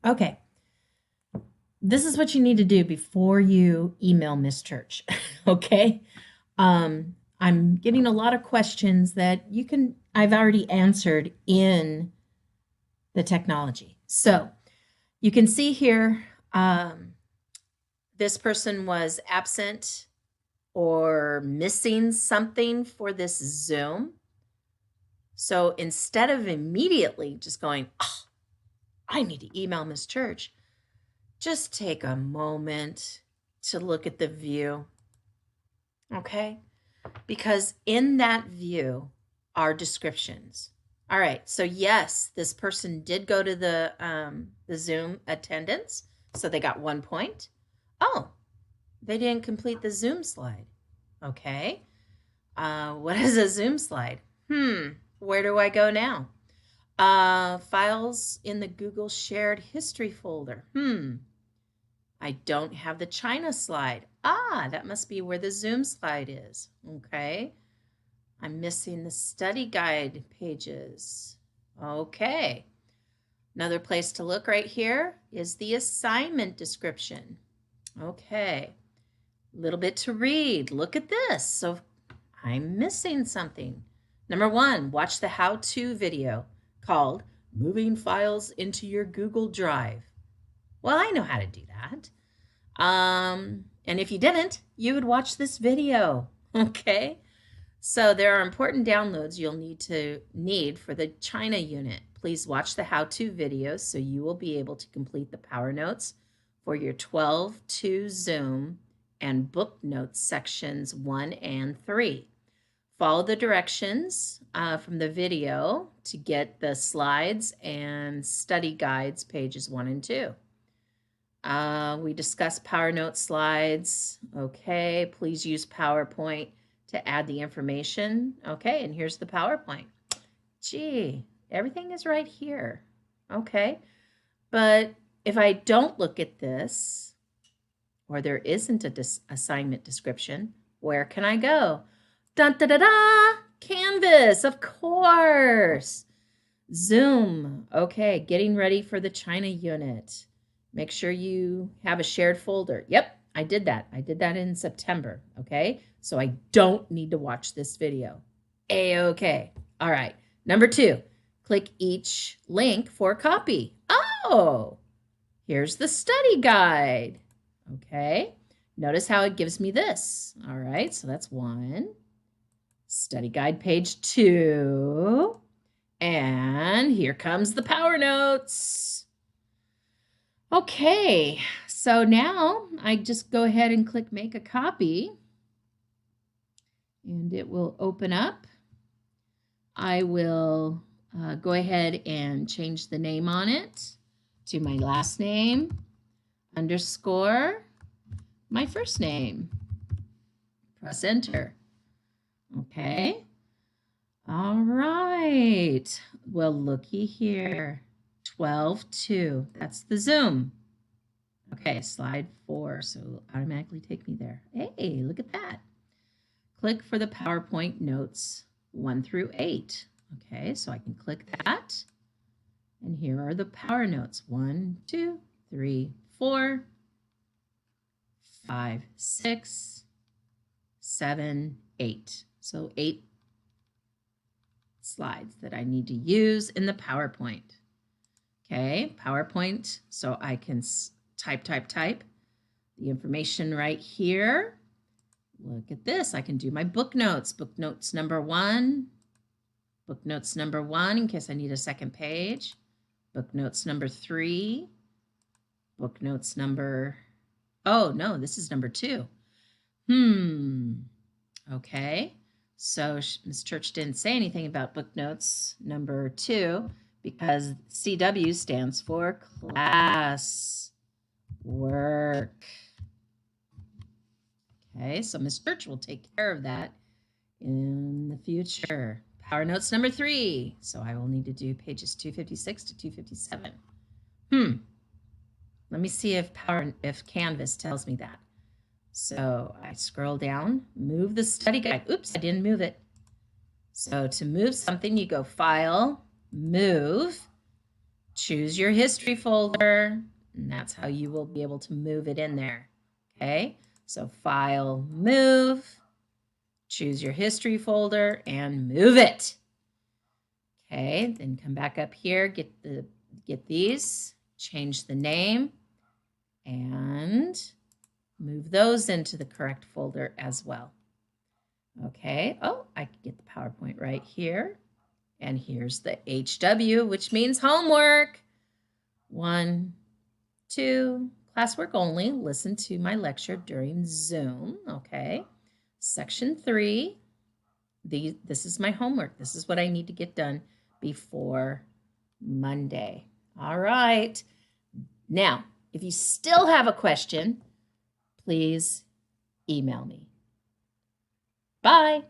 Okay, this is what you need to do before you email Miss Church. Okay, I'm getting a lot of questions that I've already answered in the technology. So you can see here, this person was absent or missing something for this Zoom. So instead of immediately just going, oh, I need to email Miss Church, just take a moment to look at the view, okay? Because in that view are descriptions. All right, so yes, this person did go to the Zoom attendance, so they got 1 point. Oh, they didn't complete the Zoom slide. Okay, what is a Zoom slide? Where do I go now? Files in the Google Shared History folder. I don't have the China slide. Ah, that must be where the Zoom slide is. Okay. I'm missing the study guide pages. Okay. Another place to look right here is the assignment description. Okay. A little bit to read. Look at this. So I'm missing something. Number 1, watch the how-to video called Moving Files into Your Google Drive. Well, I know how to do that. And if you didn't, you would watch this video, okay? So there are important downloads you'll need for the China unit. Please watch the how-to videos so you will be able to complete the power notes for your 12-2 Zoom and book notes sections 1 and 3. Follow the directions from the video to get the slides and study guides pages 1 and 2. We discussed Power Note slides. Okay, please use PowerPoint to add the information. Okay, and here's the PowerPoint. Gee, everything is right here. Okay, but if I don't look at this, or there isn't a assignment description, where can I go? Dun da da da! Canvas, of course. Zoom. Okay, getting ready for the China unit. Make sure you have a shared folder. Yep, I did that. I did that in September, okay? So I don't need to watch this video. A-okay. All right. Number 2, click each link for a copy. Oh, here's the study guide. Okay. Notice how it gives me this. All right, so that's 1. Study guide page 2. And here comes the power notes. Okay, so now I just go ahead and click make a copy and it will open up. I will go ahead and change the name on it to my last name underscore my first name. Press enter. Okay. All right. Well, looky here. 12-2. That's the Zoom. Okay, slide 4. So it'll automatically take me there. Hey, look at that. Click for the PowerPoint notes 1 through 8. Okay, so I can click that. And here are the power notes. 1, 2, 3, 4, 5, 6, 7, 8. So 8 slides that I need to use in the PowerPoint. Okay, PowerPoint, so I can type the information right here. Look at this. I can do my book notes. Book notes number 1. Book notes number 1 in case I need a second page. Book notes number 3. Book notes number, oh no, this is number 2. Okay, so Ms. Church didn't say anything about book notes number 2 because CW stands for class work. Okay, so Ms. Church will take care of that in the future. Power notes number 3. So I will need to do pages 256 to 257. Let me see if Canvas tells me that. So I scroll down, move the study guide. Oops, I didn't move it. So to move something, you go File, Move, choose your history folder, and that's how you will be able to move it in there. Okay, so File, Move, choose your history folder, and move it. Okay, then come back up here, get these, change the name, and move those into the correct folder as well. Okay, oh, I can get the PowerPoint right here. And here's the HW, which means homework. 1, 2, classwork only. Listen to my lecture during Zoom. Okay. Section 3, this is my homework. This is what I need to get done before Monday. All right. Now, if you still have a question, please email me. Bye.